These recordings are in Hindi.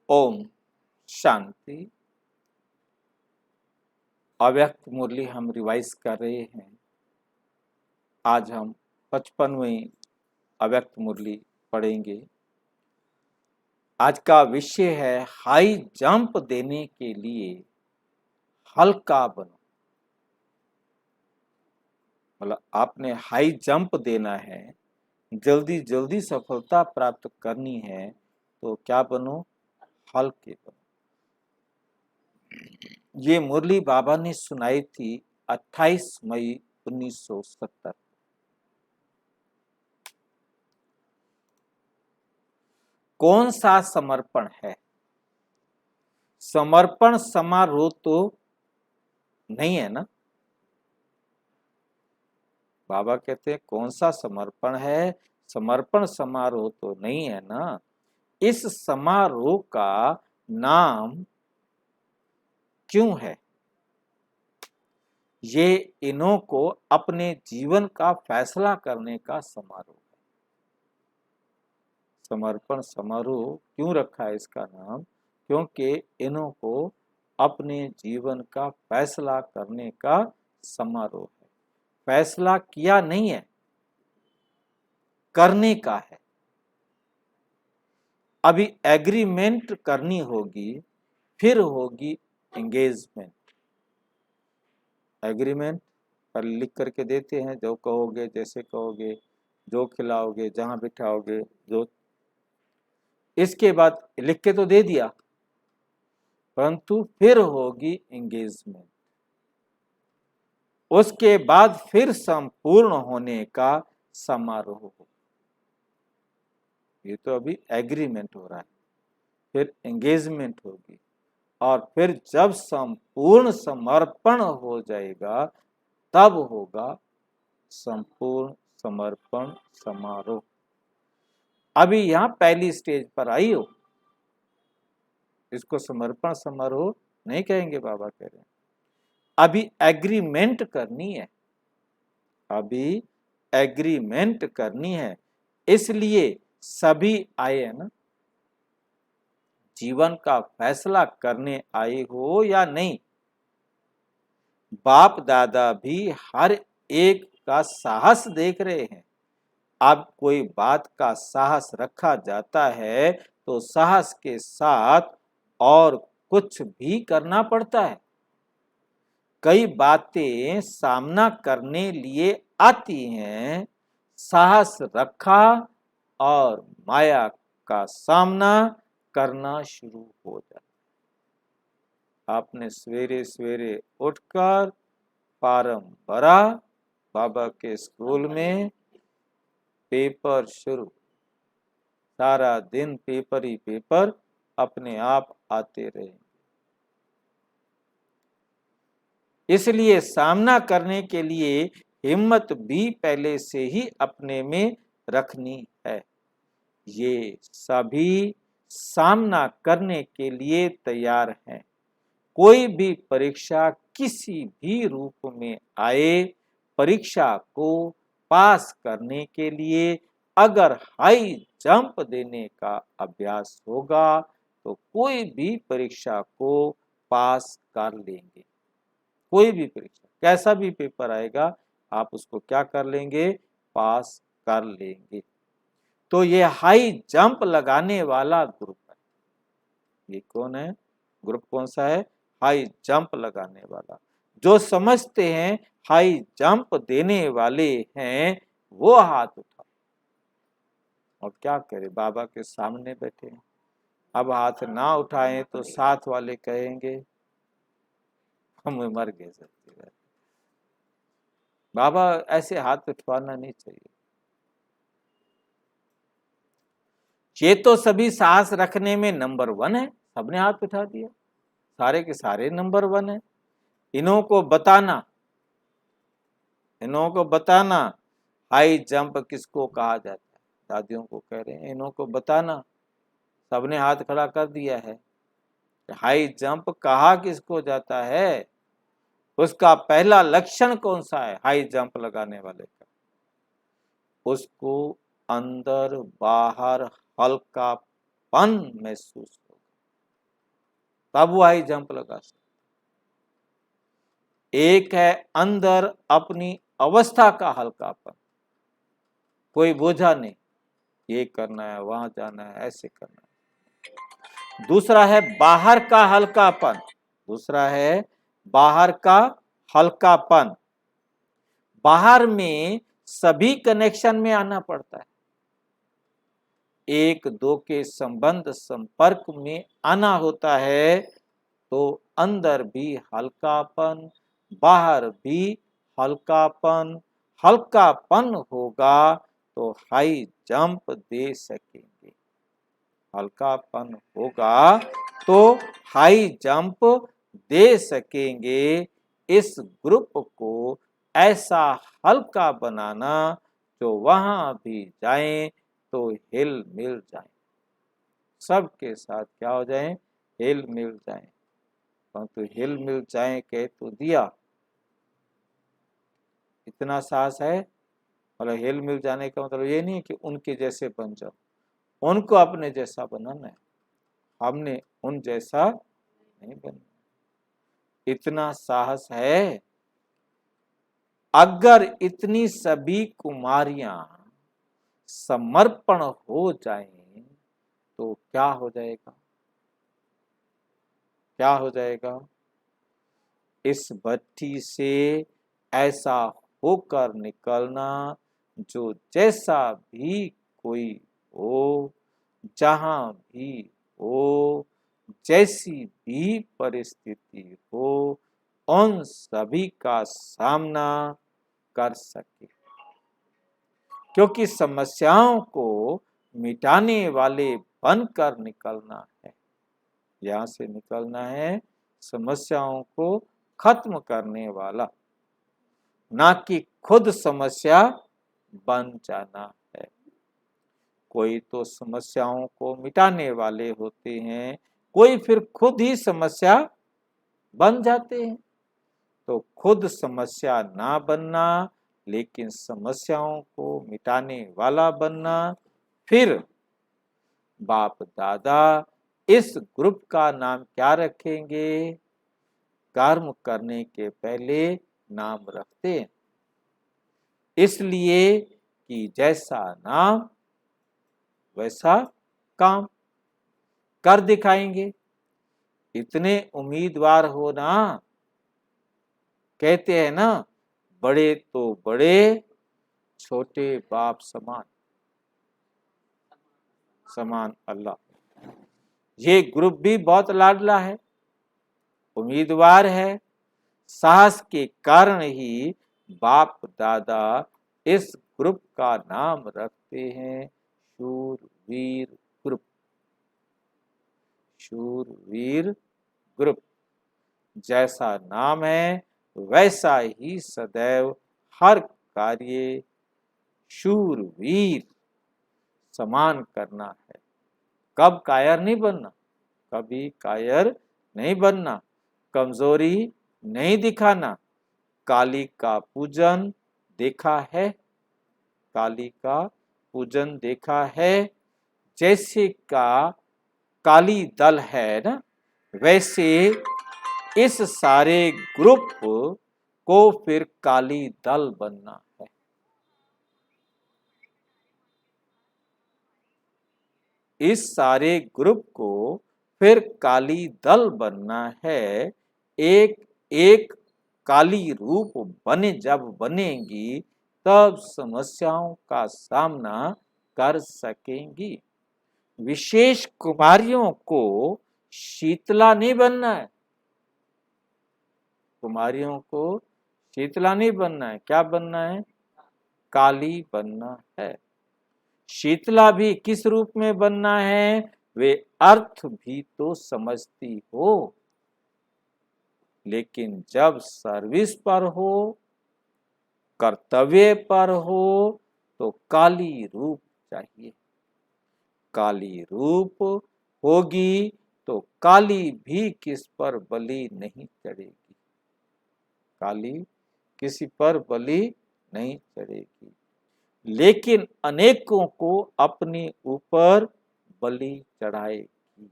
ओम शांति। अव्यक्त मुरली हम रिवाइज कर रहे हैं। आज हम 55वीं अव्यक्त मुरली पढ़ेंगे। आज का विषय है हाई जंप देने के लिए हल्का बनो। मतलब आपने हाई जंप देना है, जल्दी जल्दी सफलता प्राप्त करनी है, तो क्या बनो? हल्के बनो। ये मुरली बाबा ने सुनाई थी 28 मई 1970। कौन सा समर्पण है? समर्पण समारोह तो नहीं है ना। बाबा कहते हैं कौन सा समर्पण है? समर्पण समारोह तो नहीं है ना। इस समारोह का नाम क्यों है? ये इन्हों को अपने जीवन का फैसला करने का समारोह है। समर्पण समारोह क्यों रखा है इसका नाम? क्योंकि इन्हों को अपने जीवन का फैसला करने का समारोह है। फैसला किया नहीं है, करने का है। अभी एग्रीमेंट करनी होगी, फिर होगी एंगेजमेंट। एग्रीमेंट पर लिख करके देते हैं, जो कहोगे, जैसे कहोगे, जो खिलाओगे, जहां बिठाओगे, जो इसके बाद लिख के तो दे दिया, परंतु फिर होगी एंगेजमेंट। उसके बाद फिर संपूर्ण होने का समारोह हो। ये तो अभी एग्रीमेंट हो रहा है, फिर एंगेजमेंट होगी, और फिर जब संपूर्ण समर्पण हो जाएगा तब होगा संपूर्ण समर्पण समारोह। अभी यहां पहली स्टेज पर आई हो, इसको समर्पण समारोह नहीं कहेंगे। बाबा कह रहे हैं अभी एग्रीमेंट करनी है, अभी एग्रीमेंट करनी है, इसलिए सभी आए हैं ना। जीवन का फैसला करने आए हो या नहीं। बाप दादा भी हर एक का साहस देख रहे हैं। अब कोई बात का साहस रखा जाता है तो साहस के साथ और कुछ भी करना पड़ता है। कई बातें सामना करने लिए आती हैं, साहस रखा और माया का सामना करना शुरू हो जाता। आपने सवेरे सवेरे उठकर फार्म भरा, बाबा के स्कूल में पेपर शुरू, सारा दिन पेपर ही पेपर अपने आप आते रहे। इसलिए सामना करने के लिए हिम्मत भी पहले से ही अपने में रखनी है। ये सभी सामना करने के लिए तैयार हैं। कोई भी परीक्षा किसी भी रूप में आए, परीक्षा को पास करने के लिए अगर हाई जंप देने का अभ्यास होगा तो कोई भी परीक्षा को पास कर लेंगे। कोई भी परीक्षा, कैसा भी पेपर आएगा, आप उसको क्या कर लेंगे? पास कर लेंगे। तो ये हाई जंप लगाने वाला ग्रुप है। ये कौन है? ग्रुप कौन सा है? हाई जंप लगाने वाला। जो समझते हैं हाई जंप देने वाले हैं, वो हाथ उठाओ। और क्या करे, बाबा के सामने बैठे हैं। अब हाथ ना उठाएं तो साथ वाले कहेंगे हम मर गए सच्ची। बाबा ऐसे हाथ उठवाना नहीं चाहिए। ये तो सभी साहस रखने में नंबर 1 है, सबने हाथ उठा दिया, सारे के सारे नंबर 1 है। इन्हों को बताना, इन्हों को बताना हाई जंप किसको कहा जाता है। दादियों को कह रहे हैं इन्हों को बताना। सबने हाथ खड़ा कर दिया है। हाई जंप कहा किसको जाता है, उसका पहला लक्षण कौन सा है हाई जंप लगाने वाले का? उसको अंदर बाहर हल्कापन महसूस होगा। तब वो हाई जंप लगा सकता। एक है अंदर अपनी अवस्था का हल्कापन, कोई बोझा नहीं, ये करना है, वहां जाना है, ऐसे करना है। दूसरा है बाहर का हल्कापन, दूसरा है बाहर का हल्कापन। बाहर में सभी कनेक्शन में आना पड़ता है, एक दो के संबंध संपर्क में आना होता है, तो अंदर भी हल्कापन, बाहर भी हल्कापन। हल्कापन होगा तो हाई जंप दे सकेंगे, हल्कापन होगा तो हाई जंप दे सकेंगे। इस ग्रुप को ऐसा हल्का बनाना जो वहां भी जाएं तो हिल मिल जाए, सबके साथ क्या हो जाए, हिल मिल जाए। परंतु हिल मिल जाए कह तो दिया, इतना साहस है। मतलब हिल मिल जाने का मतलब ये नहीं कि उनके जैसे बन जाओ, उनको अपने जैसा बनाना है, हमने उन जैसा नहीं बनना। इतना साहस है। अगर इतनी सभी कुमारियां समर्पण हो जाएं तो क्या हो जाएगा, क्या हो जाएगा? इस भट्टी से ऐसा होकर निकलना जो जैसा भी कोई हो, जहां भी हो, जैसी भी परिस्थिति हो, उन सभी का सामना कर सके। क्योंकि समस्याओं को मिटाने वाले बनकर निकलना है, यहां से निकलना है समस्याओं को खत्म करने वाला, ना कि खुद समस्या बन जाना है। कोई तो समस्याओं को मिटाने वाले होते हैं, कोई फिर खुद ही समस्या बन जाते हैं। तो खुद समस्या ना बनना, लेकिन समस्याओं को मिटाने वाला बनना। फिर बाप दादा इस ग्रुप का नाम क्या रखेंगे? कर्म करने के पहले नाम रखते हैं, इसलिए कि जैसा नाम वैसा काम कर दिखाएंगे। इतने उम्मीदवार हो ना, कहते हैं ना, बड़े तो बड़े, छोटे बाप समान, समान अल्लाह। ये ग्रुप भी बहुत लाडला है, उम्मीदवार है। साहस के कारण ही बाप दादा इस ग्रुप का नाम रखते हैं शूरवीर ग्रुप, शूरवीर ग्रुप। जैसा नाम है वैसा ही सदैव हर कार्य शूरवीर समान करना है। कब कायर नहीं बनना, कभी कायर नहीं बनना, कमजोरी नहीं दिखाना। काली का पूजन देखा है, काली का पूजन देखा है। जैसे का काली दल है ना, वैसे इस सारे ग्रुप को फिर काली दल बनना है। इस सारे ग्रुप को फिर काली दल बनना है। एक एक काली रूप जब बनेंगी तब समस्याओं का सामना कर सकेंगी। विशेष कुमारियों को शीतला नहीं बनना है, कुमारियों को शीतला नहीं बनना है, क्या बनना है? काली बनना है। शीतला भी किस रूप में बनना है? वे अर्थ भी तो समझती हो, लेकिन जब सर्विस पर हो, कर्तव्य पर हो, तो काली रूप चाहिए। काली रूप होगी तो काली भी किस पर बलि नहीं चढ़ेगी, काली किसी पर बलि नहीं चढ़ेगी। लेकिन अनेकों को अपने ऊपर बलि चढ़ाएगी।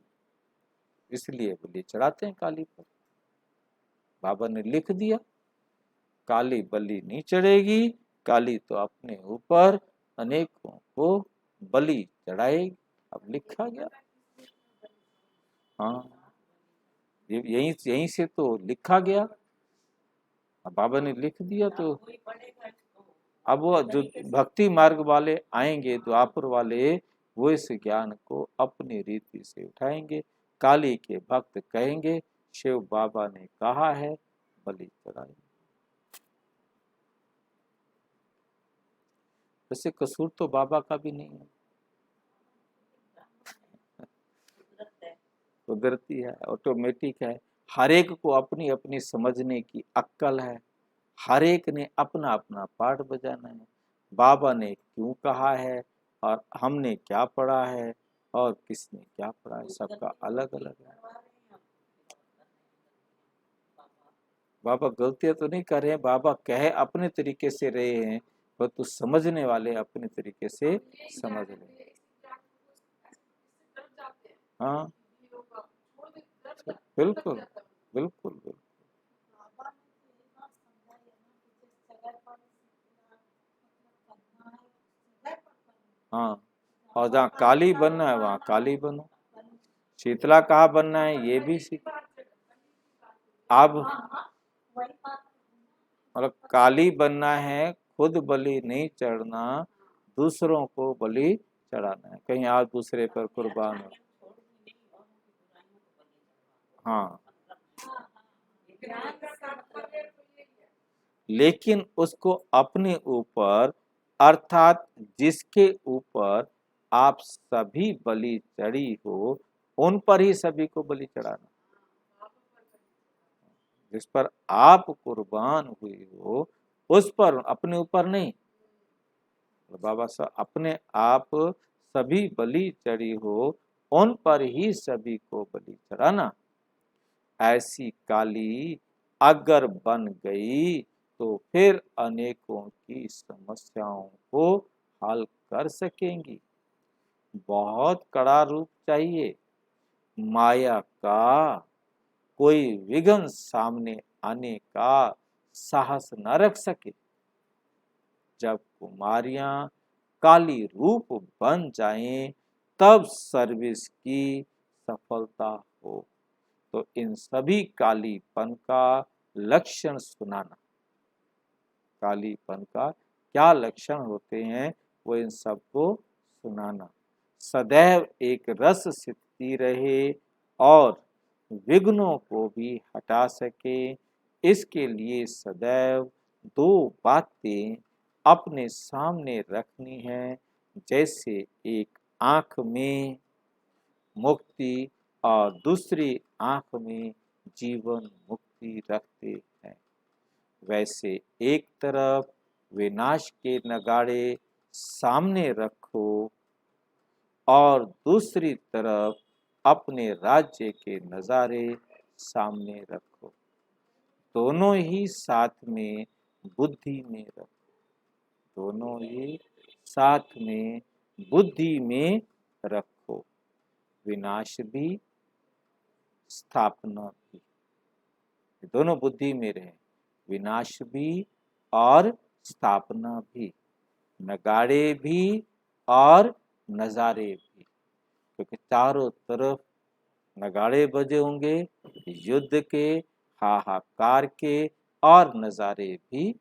इसलिए बलि चढ़ाते हैं काली पर। बाबा ने लिख दिया काली बलि नहीं चढ़ेगी, काली तो अपने ऊपर अनेकों को बलि चढ़ाएगी। अब लिखा गया। हाँ, यहीं से तो लिखा गया। अब बाबा ने लिख दिया तो अब वो जो भक्ति मार्ग वाले आएंगे, द्वापर वाले, वो इस ज्ञान को अपनी रीति से उठाएंगे। काली के भक्त कहेंगे शिव बाबा ने कहा है, बलि चढ़ाएंगे। वैसे कसूर तो बाबा का भी नहीं है, कुदरती है, ऑटोमेटिक है। हर एक को अपनी अपनी समझने की अक्ल है, हर एक ने अपना अपना पार्ट बजाना है। बाबा ने क्यों कहा है और हमने क्या पढ़ा है और किसने क्या पढ़ा है, सबका अलग अलग है। बाबा गलतियां तो नहीं कर रहे हैं, बाबा कहे अपने तरीके से रहे हैं, पर तो समझने वाले अपने तरीके से समझ रहे। हाँ, बिल्कुल बिल्कुल बिल्कुल। हाँ, और जहाँ काली बनना है वहाँ काली बनो, शीतला कहाँ बनना है ये भी सीख। अब मतलब काली बनना है, खुद बलि नहीं चढ़ना, दूसरों को बलि चढ़ाना है, कहीं आप दूसरे पर कुर्बान हो। हाँ, लेकिन उसको अपने ऊपर, अर्थात जिसके ऊपर आप सभी बलि चढ़ी हो, उन पर ही सभी को बलि चढ़ाना। जिस पर आप कुर्बान हुई हो उस पर, अपने ऊपर नहीं। बाबा साहब अपने आप सभी बलि चढ़ी हो, उन पर ही सभी को बलि चढ़ाना। ऐसी काली अगर बन गई तो फिर अनेकों की समस्याओं को हल कर सकेंगी। बहुत कड़ा रूप चाहिए, माया का कोई विघ्न सामने आने का साहस न रख सके। जब कुमारियां काली रूप बन जाएं, तब सर्विस की सफलता हो। तो इन सभी कालीपन का लक्षण सुनाना, कालीपन का क्या लक्षण होते हैं वो इन सबको सुनाना। सदैव एक रस स्थिति रहे और विघ्नों को भी हटा सके, इसके लिए सदैव दो बातें अपने सामने रखनी है। जैसे एक आंख में मुक्ति और दूसरी आंख में जीवन मुक्ति रखते हैं, वैसे एक तरफ विनाश के नगाड़े सामने रखो और दूसरी तरफ अपने राज्य के नज़ारे सामने रखो। दोनों ही साथ में बुद्धि में रखो, दोनों ही साथ में बुद्धि में रखो। विनाश भी, स्थापना भी, दोनों बुद्धि में रहे। विनाश भी और स्थापना भी, नगाड़े भी और नजारे भी, क्योंकि चारों तरफ नगाड़े बजे होंगे युद्ध के, हाहाकार के और नजारे भी,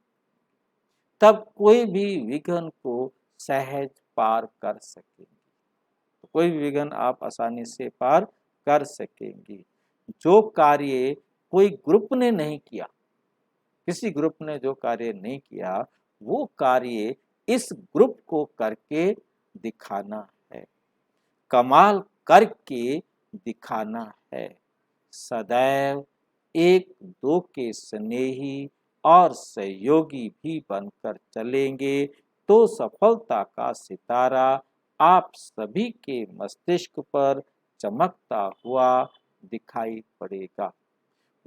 तब कोई भी विघ्न को सहज पार कर सकेंगे। तो कोई भी विघ्न आप आसानी से पार कर सकेंगी। जो कार्य कोई ग्रुप ने नहीं किया, किसी ग्रुप ने जो कार्य नहीं किया, वो कार्य इस ग्रुप को करके दिखाना है, कमाल करके दिखाना है। सदैव एक दो के स्नेही और सहयोगी भी बनकर चलेंगे तो सफलता का सितारा आप सभी के मस्तिष्क पर चमकता हुआ दिखाई पड़ेगा।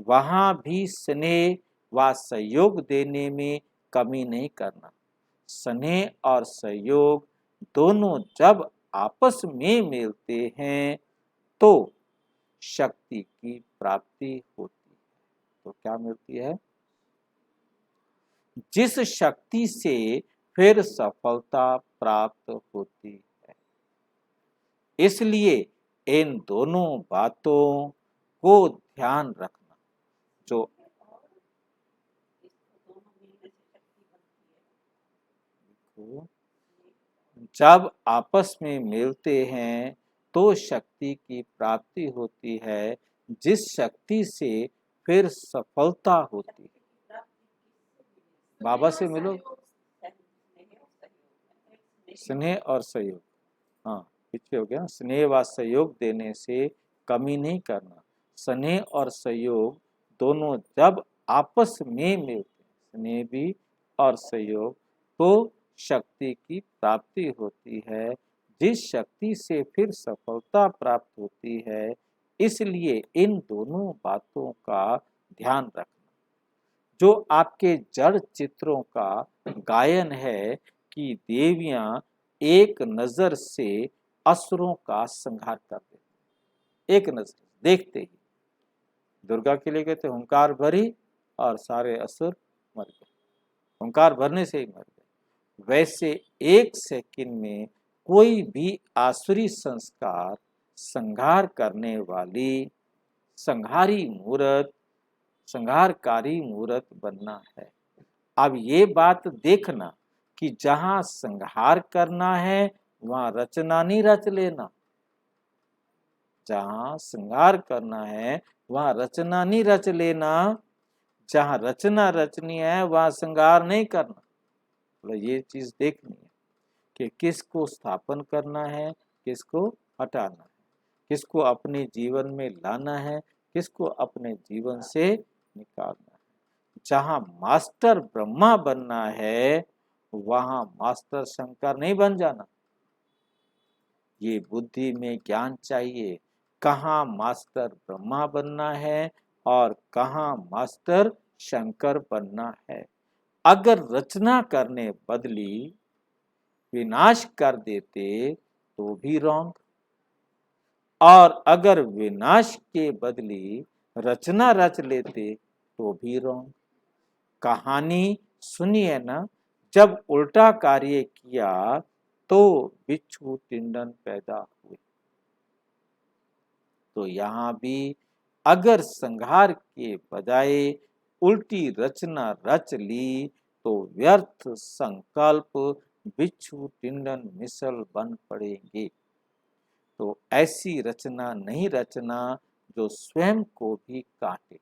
वहां भी स्नेह व सहयोग देने में कमी नहीं करना। स्नेह और सहयोग दोनों जब आपस में मिलते हैं तो शक्ति की प्राप्ति होती है। तो क्या मिलती है? जिस शक्ति से फिर सफलता प्राप्त होती है। इसलिए इन दोनों बातों को ध्यान रखना। जो जब आपस में मिलते हैं तो शक्ति की प्राप्ति होती है, जिस शक्ति से फिर सफलता होती है। बाबा से मिलो, स्नेह और सहयोग। हाँ, पीछे हो गया। स्नेह व सहयोग देने से कमी नहीं करना। स्नेह और सहयोग दोनों जब आपस में मिलते हैं, स्नेह भी और सहयोग, तो शक्ति की प्राप्ति होती है, जिस शक्ति से फिर सफलता प्राप्त होती है। इसलिए इन दोनों बातों का ध्यान रखना। जो आपके जड़ चित्रों का गायन है कि देवियां एक नजर से असुरों का संहार कर देती, एक नजर देखते ही। दुर्गा के लिए कहते हुंकार भरी और सारे असुर मर गए, हुंकार भरने से ही मर गए। वैसे एक सेकंड में कोई भी आसुरी संस्कार संहार करने वाली संहारी मूर्त, संहारकारी मूर्त बनना है। अब ये बात देखना कि जहां संहार करना है वहां रचना नहीं रच लेना। जहां संहार करना है वहां रचना नहीं रच लेना। जहां रचना रचनी है वहां संहार नहीं करना। तो ये चीज देखनी है कि किसको स्थापन करना है, किसको हटाना है, किसको अपने जीवन में लाना है, किसको अपने जीवन से निकालना है। जहां मास्टर ब्रह्मा बनना है वहां मास्टर शंकर नहीं बन जाना। ये बुद्धि में ज्ञान चाहिए, कहाँ मास्टर ब्रह्मा बनना है और कहाँ मास्टर शंकर बनना है। अगर रचना करने बदली विनाश कर देते तो भी रॉन्ग, और अगर विनाश के बदली रचना रच लेते तो भी रॉन्ग। कहानी सुनिए ना, जब उल्टा कार्य किया तो बिच्छू टिंडन पैदा हुए। तो यहाँ भी अगर संहार के बजाय उल्टी रचना रच ली तो व्यर्थ संकल्प बिच्छू टिंडन मिसल बन पड़ेंगे। तो ऐसी रचना नहीं रचना जो स्वयं को भी काटे,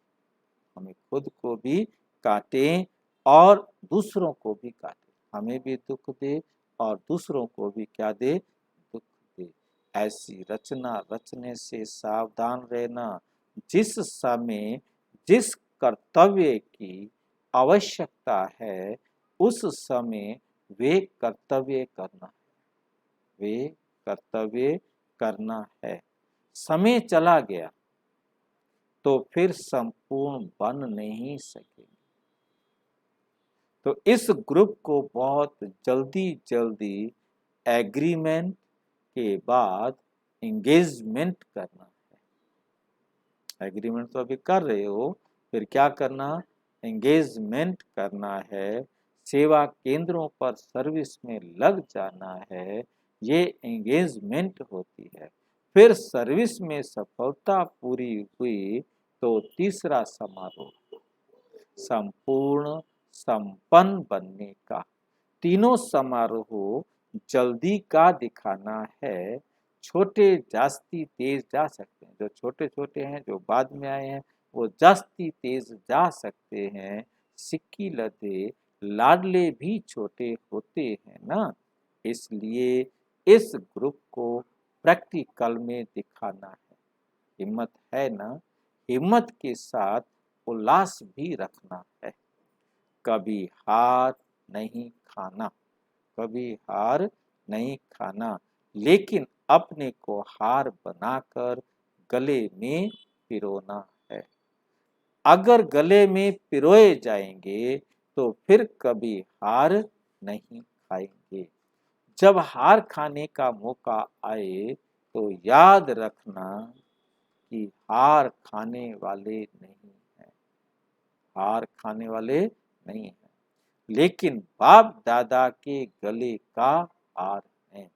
हमें खुद को भी काटे और दूसरों को भी काटे, हमें भी दुख दे और दूसरों को भी क्या दे, दुख दे। ऐसी रचना रचने से सावधान रहना। जिस समय जिस कर्तव्य की आवश्यकता है उस समय वे कर्तव्य करना है, वे कर्तव्य करना है। समय चला गया तो फिर संपूर्ण बन नहीं सकेंगे। तो इस ग्रुप को बहुत जल्दी जल्दी एग्रीमेंट के बाद एंगेजमेंट करना है। एग्रीमेंट तो अभी कर रहे हो, फिर क्या करना, एंगेजमेंट करना है। सेवा केंद्रों पर सर्विस में लग जाना है, ये एंगेजमेंट होती है। फिर सर्विस में सफलता पूरी हुई तो तीसरा समारोह संपूर्ण संपन्न बनने का। तीनों समारोह जल्दी का दिखाना है। छोटे जास्ती तेज जा सकते हैं, जो छोटे छोटे हैं जो बाद में आए हैं वो जास्ती तेज जा सकते हैं। सिक्की लदे लाडले भी छोटे होते हैं ना। इसलिए इस ग्रुप को प्रैक्टिकल में दिखाना है। हिम्मत है ना, हिम्मत के साथ उल्लास भी रखना है। कभी हार नहीं खाना, कभी हार नहीं खाना, लेकिन अपने को हार बनाकर गले में पिरोना है। अगर गले में पिरोए जाएंगे तो फिर कभी हार नहीं खाएंगे। जब हार खाने का मौका आए तो याद रखना कि हार खाने वाले नहीं हैं, हार खाने वाले नहीं हैं, लेकिन बाप दादा के गले का हार है।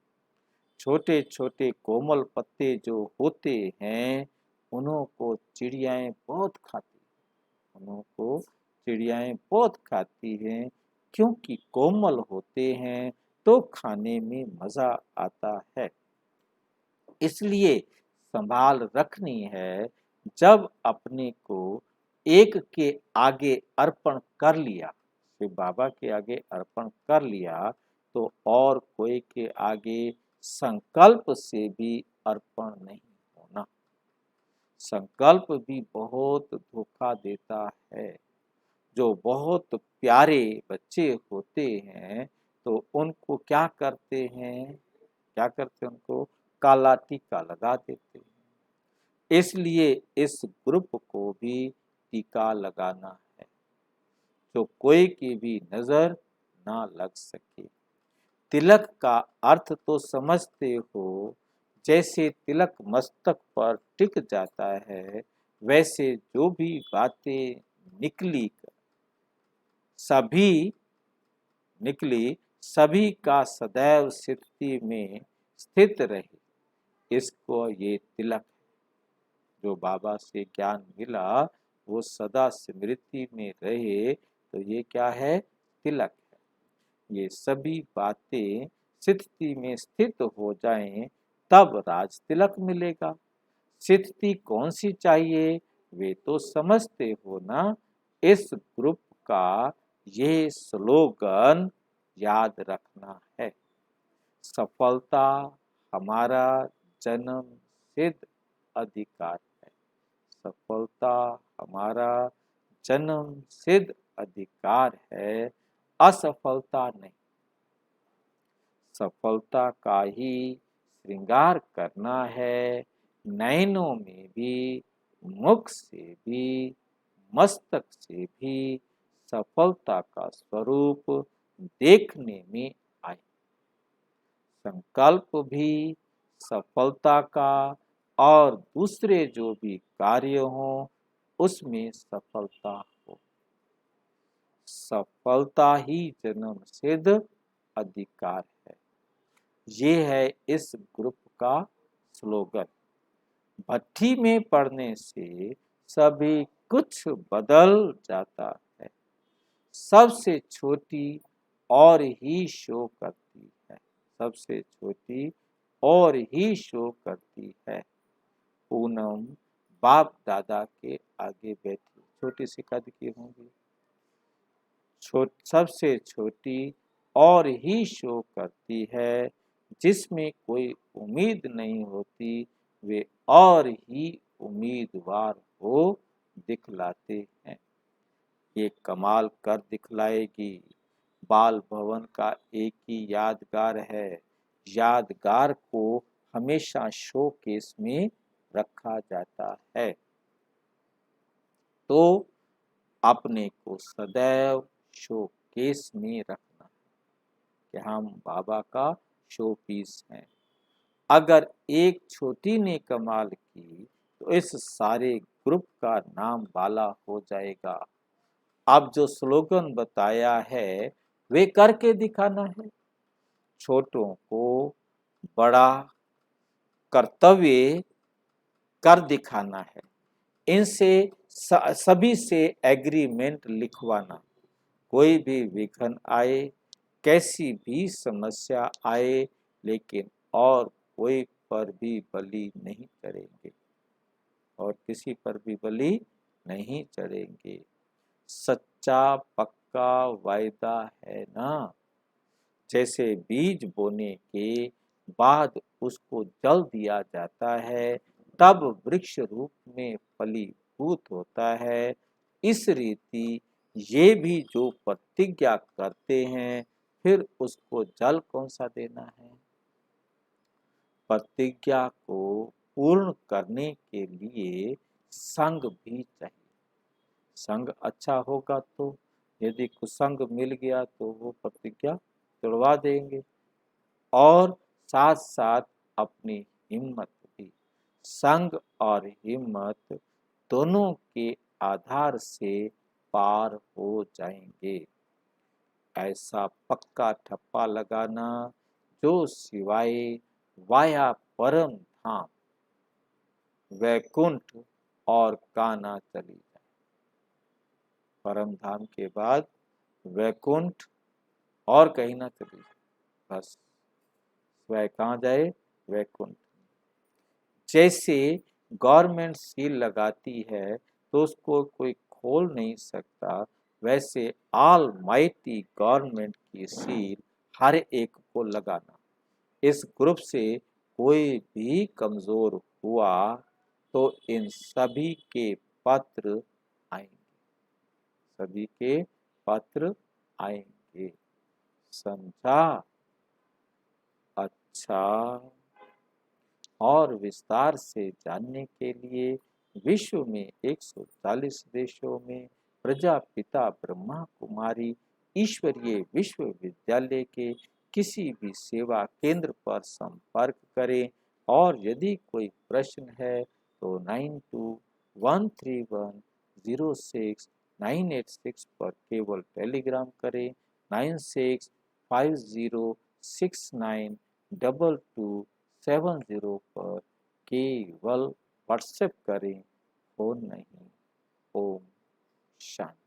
छोटे छोटे कोमल पत्ते जो होते हैं उन्हों को चिड़ियाएं बहुत खाती, उन्हों को चिड़ियाएं बहुत खाती हैं, क्योंकि कोमल होते हैं तो खाने में मजा आता है। इसलिए संभाल रखनी है। जब अपने को एक के आगे अर्पण कर लिया, शिव बाबा के आगे अर्पण कर लिया, तो और कोई के आगे संकल्प से भी अर्पण नहीं होना। संकल्प भी बहुत धोखा देता है। जो बहुत प्यारे बच्चे होते हैं तो उनको क्या करते हैं, क्या करते हैं, उनको काला टीका लगा देते हैं। इसलिए इस ग्रुप को भी टीका लगाना है, जो कोई की भी नजर ना लग सके। तिलक का अर्थ तो समझते हो, जैसे तिलक मस्तक पर टिक जाता है, वैसे जो भी बातें निकली सभी निकली सभी का सदैव स्थिति में स्थित रहे, इसको ये तिलक है। जो बाबा से ज्ञान मिला वो सदा स्मृति में रहे, तो ये क्या है, तिलक है। ये सभी बातें स्थिति में स्थित हो जाएं तब राज तिलक मिलेगा। स्थिति कौन सी चाहिए वे तो समझते हो ना। इस ग्रुप का ये स्लोगन याद रखना है, सफलता हमारा जन्म सिद्ध अधिकार है। सफलता हमारा जन्म सिद्ध अधिकार है, असफलता नहीं। सफलता का ही श्रृंगार करना है, नयनों में भी, मुख से भी, मस्तक से भी सफलता का स्वरूप देखने में आए। संकल्प भी सफलता का और दूसरे जो भी कार्य हों उसमें सफलता हो। सफलता ही जन्म सिद्ध अधिकार है। ये है इस ग्रुप का स्लोगन। भट्ठी में पड़ने से सभी कुछ बदल जाता है। सबसे छोटी और ही शो करती है, सबसे छोटी और ही शो करती है। पूनम बाप दादा के आगे बैठी, छोटी सी कद की होंगी, सबसे छोटी और ही शो करती है। जिसमें कोई उम्मीद नहीं होती वे और ही उम्मीदवार हो दिखलाते हैं। ये कमाल कर दिखलाएगी। बाल भवन का एक ही यादगार है, यादगार को हमेशा शोकेस में रखा जाता है। तो अपने को सदैव शोकेस में रखना है कि हम बाबा का शो पीस हैं। अगर एक छोटी ने कमाल की तो इस सारे ग्रुप का नाम बाला हो जाएगा। अब जो स्लोगन बताया है वे करके दिखाना है। छोटों को बड़ा कर्तव्य कर दिखाना है। इनसे सभी से एग्रीमेंट लिखवाना। कोई भी विघ्न आए, कैसी भी समस्या आए, लेकिन और कोई पर भी बलि नहीं चढ़ेंगे, और किसी पर भी बलि नहीं चढ़ेंगे। सच्चा पक्का वायदा है ना। जैसे बीज बोने के बाद उसको जल दिया जाता है, तब वृक्ष रूप में फलीभूत होता है। इस रीति ये भी जो प्रतिज्ञा करते हैं, फिर उसको जल कौन सा देना है। प्रतिज्ञा को पूर्ण करने के लिए संग भी चाहिए। संग अच्छा होगा तो, यदि कुसंग मिल गया तो वो प्रतिज्ञा तोड़वा देंगे। और साथ साथ अपनी हिम्मत भी, संग और हिम्मत दोनों के आधार से पार हो जाएंगे। ऐसा पक्का ठप्पा लगाना जो सिवाय वाया परम धाम वैकुंठ और काना चली जाए। परम धाम के बाद वैकुंठ और कहीं ना चली जाए, बस वह कहाँ जाए, वैकुंठ। जैसे गवर्नमेंट सील लगाती है तो उसको कोई खोल नहीं सकता, वैसे ऑल माइटी गवर्नमेंट की सील हर एक को लगाना। इस ग्रुप से कोई भी कमजोर हुआ तो इन सभी के पत्र आएंगे, सभी के पत्र आएंगे। समझा? अच्छा, और विस्तार से जानने के लिए विश्व में 140 देशों में प्रजापिता ब्रह्मा कुमारी ईश्वरीय विश्वविद्यालय के किसी भी सेवा केंद्र पर संपर्क करें, और यदि कोई प्रश्न है तो 9213106986 पर केवल टेलीग्राम करें। 9650692270 पर केवल व्हाट्सएप करें, फोन नहीं। ओम शांति।